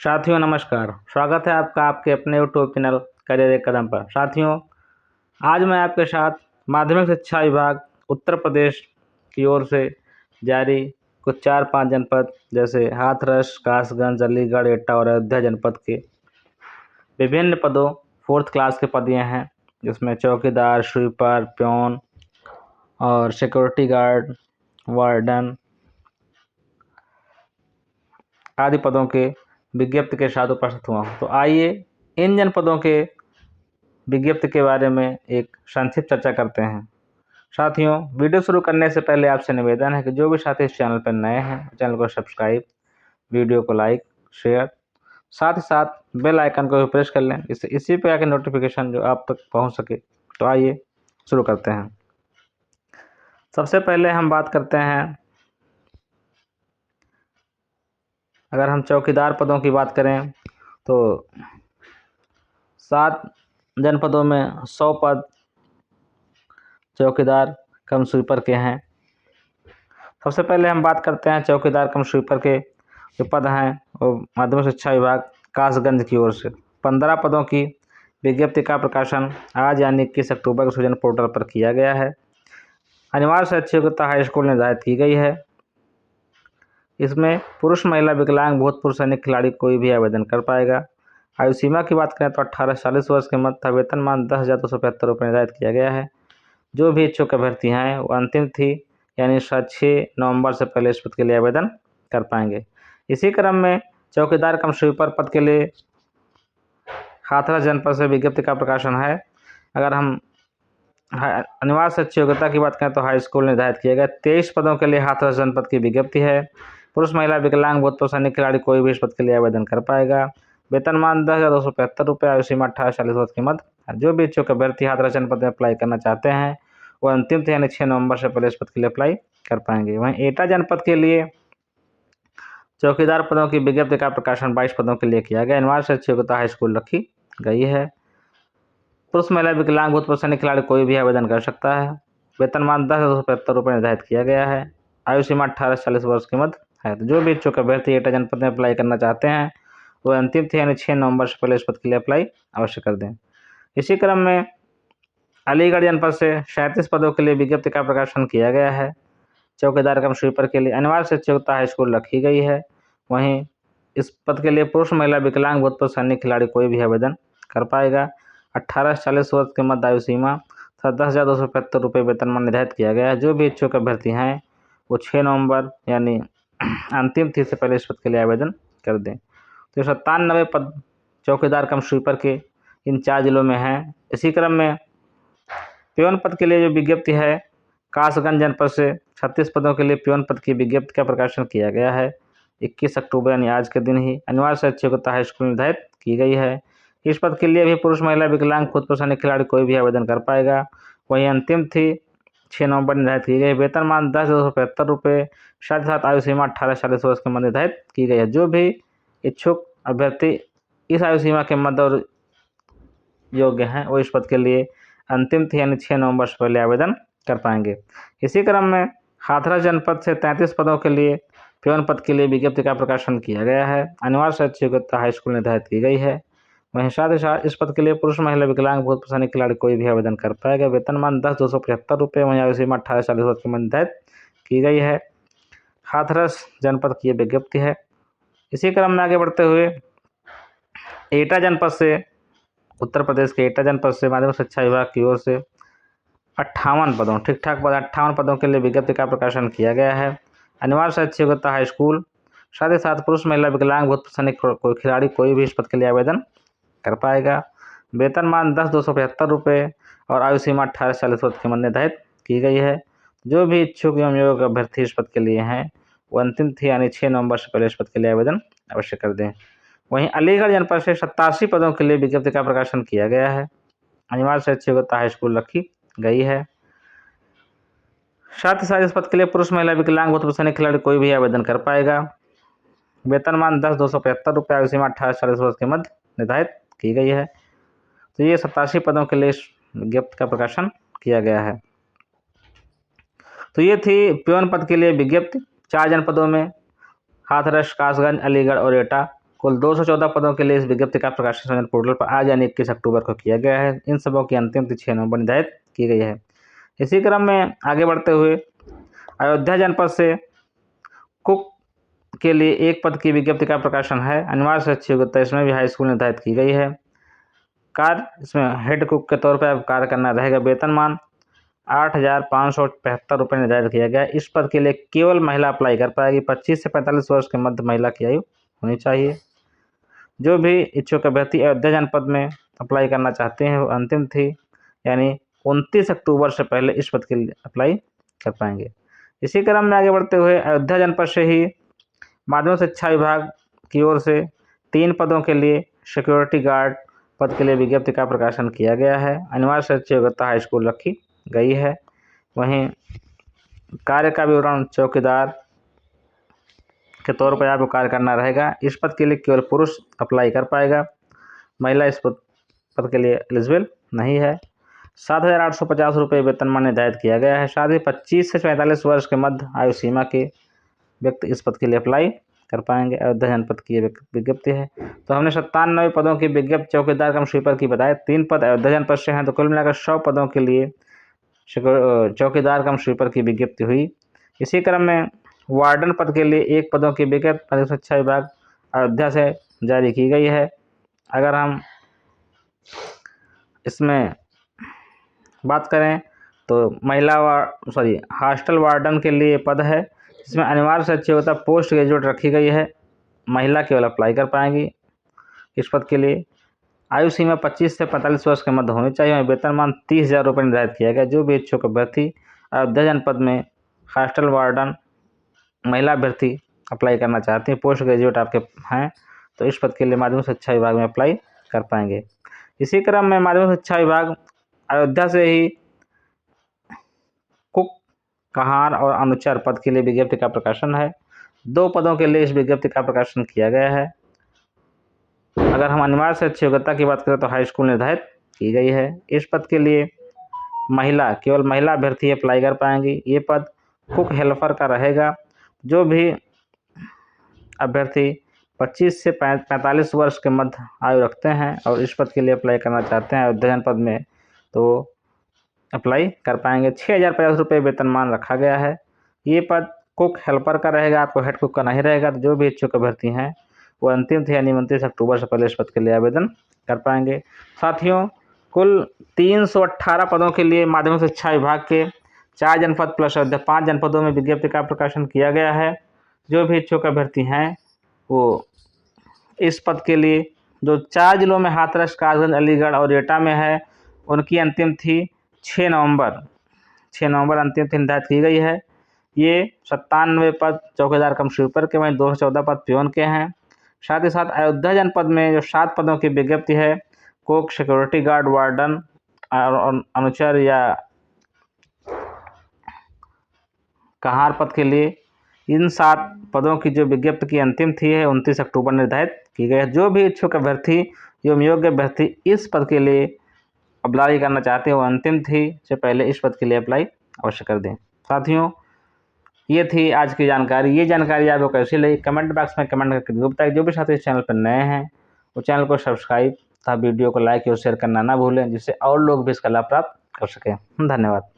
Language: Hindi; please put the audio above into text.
साथियों नमस्कार। स्वागत है आपका आपके अपने यूट्यूब चैनल करियर एक कदम पर। साथियों, आज मैं आपके साथ माध्यमिक शिक्षा विभाग उत्तर प्रदेश की ओर से जारी कुछ 4-5 जनपद जैसे हाथरस, कासगंज, अलीगढ़, एटा और अयोध्या जनपद के विभिन्न पदों 4th क्लास के पद ये हैं, जिसमें चौकीदार, स्वीपर, प्योन और सिक्योरिटी गार्ड, वार्डन आदि पदों के विज्ञप्ति के साथ उपस्थित हुआ हूँ। तो आइए इन जनपदों के विज्ञप्ति के बारे में एक संक्षिप्त चर्चा करते हैं। साथियों, वीडियो शुरू करने से पहले आपसे निवेदन है कि जो भी साथी इस चैनल पर नए हैं, चैनल को सब्सक्राइब, वीडियो को लाइक, शेयर, साथ ही साथ बेल आइकन को भी प्रेस कर लें, इससे इसी पे आके नोटिफिकेशन जो आप तक पहुंच सके। तो आइए शुरू करते हैं। सबसे पहले हम बात करते हैं, अगर हम चौकीदार पदों की बात करें तो 7 जनपदों में 100 पद चौकीदार कम स्वीपर के हैं। सबसे पहले हम बात करते हैं चौकीदार कम स्वीपर के जो पद हैं वो माध्यमिक शिक्षा विभाग कासगंज की ओर से 15 पदों की विज्ञप्ति का प्रकाशन आज यानी 21 अक्टूबर को सूचना पोर्टल पर किया गया है। अनिवार्य शैक्षिक योग्यता हाई स्कूल निर्धारित की गई है। इसमें पुरुष, महिला, विकलांग, भूतपूर्व सैनिक खिलाड़ी कोई भी आवेदन कर पाएगा। आयु सीमा की बात करें तो 18 से 40 वर्ष के मध्य वेतनमान 10,275 रुपये निर्धारित किया गया है। जो भी इच्छुक अभ्यर्थी हैं वो अंतिम तिथि यानी 6 नवंबर से पहले इस पद के लिए आवेदन कर पाएंगे। इसी क्रम में चौकीदार कम स्वीपर पद के लिए हाथरस जनपद से विज्ञप्ति का प्रकाशन है। अगर हम अनिवार्य शैक्षिक योग्यता की बात करें तो हाई स्कूल निर्धारित किया गया। 23 पदों के लिए हाथरस जनपद की विज्ञप्ति है। पुरुष, महिला, विकलांग, भूतपूर्व सैनिक खिलाड़ी कोई भी इस पद के लिए आवेदन कर पाएगा। वेतनमान 10,275 रुपये, आयु सीमा 18 से 40 वर्ष की मध्य। जो भी इच्छुक अभ्यर्थी हाथरस जनपद में अप्लाई करना चाहते हैं वो अंतिम तिथि यानी 6 नवंबर से पहले इस पद के लिए अप्लाई कर पाएंगे। वहीं एटा जनपद के लिए चौकीदार पदों की विज्ञप्ति का प्रकाशन 22 पदों के लिए किया गया। अनिवार्य शैक्षिक योग्यता हाई स्कूल रखी गई है। पुरुष, महिला, विकलांग, भूतपूर्व सैनिक खिलाड़ी कोई भी आवेदन कर सकता है। वेतनमान 10,275 रुपये निर्धारित किया गया है। आयु सीमा 18 से 40 वर्ष के मध्य है। तो जो भी इच्छुक अभ्यर्थी एटा जनपद में अप्लाई करना चाहते हैं वो अंतिम तिथि यानी 6 नवंबर से पहले इस पद के लिए अप्लाई अवश्य कर दें। इसी क्रम में अलीगढ़ जनपद से 37 पदों के लिए विज्ञप्ति का प्रकाशन किया गया है। चौकीदार कम स्वीपर के लिए अनिवार्य शैक्षिक योग्यता हाई स्कूल रखी गई है। वहीं इस पद के लिए पुरुष, महिला, विकलांग, भूतपूर्व सैनिक खिलाड़ी कोई भी आवेदन कर पाएगा। 18 से 40 वर्ष के मध्य आयु सीमा तथा 10,275 रुपये वेतनमान निर्धारित किया गया है। जो भी इच्छुक अभ्यर्थी हैं वो 6 नवंबर यानी अंतिम तिथि से पहले इस पद के लिए आवेदन कर दें। तो 97 पद चौकीदार कम स्वीपर के इन 4 जिलों में हैं। इसी क्रम में प्योन पद के लिए जो विज्ञप्ति है कासगंज जनपद से 36 पदों के लिए प्योन पद की विज्ञप्ति का प्रकाशन किया गया है 21 अक्टूबर यानी आज के दिन ही। अनिवार्य शैक्षिक योग्यता हाई स्कूल निर्धारित की गई है। इस पद के लिए भी पुरुष, महिला, विकलांग, भूतपूर्व सैनिक खिलाड़ी कोई भी आवेदन कर पाएगा। वहीं अंतिम थी 6 नवंबर निर्धारित की गई। वेतनमान 10,275 रुपये, साथ ही साथ आयु सीमा 18 से 40 वर्ष के मध्य निर्धारित की गई है। जो भी इच्छुक अभ्यर्थी इस आयु सीमा के मध्य और योग्य हैं वो इस पद के लिए अंतिम तिथि यानी 6 नवंबर से पहले आवेदन कर पाएंगे। इसी क्रम में हाथरस जनपद से 33 पदों के लिए प्योन पद के लिए विज्ञप्ति का प्रकाशन किया गया है। अनिवार्य शैक्षिक योग्यता हाई स्कूल निर्धारित की गई है। वहीं साथ ही साथ इस पद के लिए पुरुष, महिला, विकलांग, भूतपूर्व सैनिक खिलाड़ी कोई भी आवेदन कर पाएगा। वेतनमान 10,275 रुपये, वहीं आयु सीमा 18 से 40 वर्ष की निर्धारित की गई है। हाथरस जनपद की ये विज्ञप्ति है। इसी क्रम में आगे बढ़ते हुए एटा जनपद से उत्तर प्रदेश के एटा जनपद से माध्यमिक शिक्षा विभाग की ओर से 58 पदों ठीक ठाक पद 58 पदों के लिए विज्ञप्ति का प्रकाशन किया गया है। अनिवार्य शैक्षिक योग्यता हाई स्कूल, साथ ही साथ पुरुष, महिला, विकलांग, भूतपूर्व सैनिक खिलाड़ी कोई भी इस पद के लिए आवेदन कर पाएगा। वेतनमान 10,275 रुपये और आयु सीमा 18 से 40 वर्ष की निर्धारित की गई है। जो भी इच्छुक एवं योग्य अभ्यर्थी इस पद के लिए हैं वो अंतिम तिथि यानी 6 नवंबर से पहले इस पद के लिए आवेदन अवश्य कर दें। वहीं अलीगढ़ जनपद से 87 पदों के लिए विज्ञप्ति का प्रकाशन किया गया है। अनिवार्य शैक्षिक योग्यता हाई स्कूल रखी गई है। साथ ही साथ इस पद के लिए पुरुष, महिला, विकलांग, भूतपूर्व सैनिक खिलाड़ी कोई भी आवेदन कर पाएगा। वेतनमान 10,275 रुपये, आयु सीमा 18 से 40 वर्ष के मध्य निर्धारित की गई है। तो ये 87 पदों के लिए विज्ञप्ति का प्रकाशन किया गया है। तो ये थी प्योन पद के लिए विज्ञप्ति 4 जनपदों में हाथरस, कासगंज, अलीगढ़ और एटा। कुल 214 पदों के लिए इस विज्ञप्ति का प्रकाशन संविधान पोर्टल पर आज यानी 21 अक्टूबर को किया गया है। इन सबों की अंतिम तिथि 6 नवंबर निर्धारित की गई है। इसी क्रम में आगे बढ़ते हुए अयोध्या जनपद से कुक के लिए एक पद की विज्ञप्ति का प्रकाशन है। अनिवार्य शैक्षिक योग्यता इसमें भी हाई स्कूल निर्धारित की गई है। कार्य इसमें हेड कुक के तौर पर कार्य करना रहेगा। वेतनमान 8,575 रुपये निर्धारित किया गया। इस पद के लिए केवल महिला अप्लाई कर पाएगी। 25 से 45 वर्ष के मध्य महिला की आयु होनी चाहिए। जो भी इच्छुक अभ्यर्थी अयोध्या जनपद में अप्लाई करना चाहते हैं वो अंतिम तिथि यानी 29 अक्टूबर से पहले इस पद के लिए अप्लाई कर पाएंगे। इसी क्रम में आगे बढ़ते हुए अयोध्या जनपद से ही माध्यमिक शिक्षा विभाग की ओर से 3 पदों के लिए सिक्योरिटी गार्ड पद के लिए विज्ञप्ति का प्रकाशन किया गया है। अनिवार्य शैक्षिक योग्यता हाई स्कूल रखी गई है। वहीं कार्य का विवरण चौकीदार के तौर पर आपको कार्य करना रहेगा। इस पद के लिए केवल पुरुष अप्लाई कर पाएगा। महिला इस पद के लिए एलिजिबल नहीं है। 7,850 रुपये वेतनमान निर्धारित किया गया है। साथ ही 25 से 45 वर्ष के मध्य आयु सीमा के व्यक्ति इस पद के लिए अप्लाई कर पाएंगे। अयोध्या जनपद की ये विज्ञप्ति है। तो हमने 97 पदों की विज्ञप्ति चौकीदार कम स्वीपर की बताया। 3 पद अयोध्या जनपद से हैं, तो कुल मिलाकर 100 पदों के लिए चौकीदार कम स्वीपर की विज्ञप्ति हुई। इसी क्रम में वार्डन पद के लिए 1 पदों की विज्ञप्ति माध्यमिक शिक्षा विभाग अयोध्या से जारी की गई है। अगर हम इसमें बात करें तो हॉस्टल वार्डन के लिए पद है, जिसमें अनिवार्य शैक्षिक योग्यता पोस्ट ग्रेजुएट रखी गई है। महिला केवल अप्लाई कर पाएंगी इस पद के लिए। आयु सीमा 25 से 45 वर्ष के मध्य होनी चाहिए। वेतनमान 30,000 रुपये निर्धारित किया गया। जो भी इच्छुक अभ्यर्थी अयोध्या जनपद में हॉस्टल वार्डन महिला अभ्यर्थी अप्लाई करना चाहते हैं, पोस्ट ग्रेजुएट आपके हैं, तो इस पद के लिए माध्यमिक शिक्षा विभाग में अप्लाई कर पाएंगे। इसी क्रम में माध्यमिक शिक्षा विभाग अयोध्या से ही कुक, कहार और अनुचर पद के लिए विज्ञप्ति का प्रकाशन है। 2 पदों के लिए इस विज्ञप्ति का प्रकाशन किया गया है। अगर हम अनिवार्य शैक्षिक योग्यता की बात करें तो हाई स्कूल निर्धारित की गई है। इस पद के लिए केवल महिला अभ्यर्थी अप्लाई कर पाएंगी। ये पद कुक हेल्पर का रहेगा। जो भी अभ्यर्थी 25 से 45 वर्ष के मध्य आयु रखते हैं और इस पद के लिए अप्लाई करना चाहते हैं अयोध्या जनपद में, तो अप्लाई कर पाएंगे। 6,050 रुपये वेतनमान रखा गया है। ये पद कुक हेल्पर का रहेगा, आपको हेड कुक का नहीं रहेगा। तो जो भी इच्छुक अभ्यर्थी हैं वो अंतिम तिथि यानी 29 अक्टूबर से पहले इस पद के लिए आवेदन कर पाएंगे। साथियों, कुल 318 पदों के लिए माध्यमिक शिक्षा विभाग के 4 जनपद प्लस अयोध्या 5 जनपदों में विज्ञप्ति का प्रकाशन किया गया है। जो भी इच्छुक अभ्यर्थी हैं वो इस पद के लिए जो 4 जिलों में हाथरस, कासगंज, अलीगढ़ और एटा में है, उनकी अंतिम तिथि 6 नवंबर अंतिम तिथि निर्धारित की गई है। ये 97 पद चौकीदार कम स्वीपर के, वहीं 214 पद पियोन के हैं। साथ ही साथ अयोध्या जनपद में जो 7 पदों की विज्ञप्ति है, कुक, सिक्योरिटी गार्ड, वार्डन और अनुचर या कहार पद के लिए, इन 7 पदों की जो विज्ञप्ति की अंतिम तिथि है 29 अक्टूबर निर्धारित की गई है। जो भी इच्छुक अभ्यर्थी एवं योग्य अभ्यर्थी इस पद के लिए अप्लाई करना चाहते हैं वो अंतिम तिथि से पहले इस पद के लिए अप्लाई अवश्य कर दें। साथियों, ये थी आज की जानकारी। ये जानकारी आपको कैसी लगी कमेंट बॉक्स में कमेंट करके जरूर बताएं। जो भी साथी इस चैनल पर नए हैं वो चैनल को सब्सक्राइब तथा वीडियो को लाइक और शेयर करना ना भूलें, जिससे और लोग भी इसका लाभ प्राप्त कर सकें। धन्यवाद।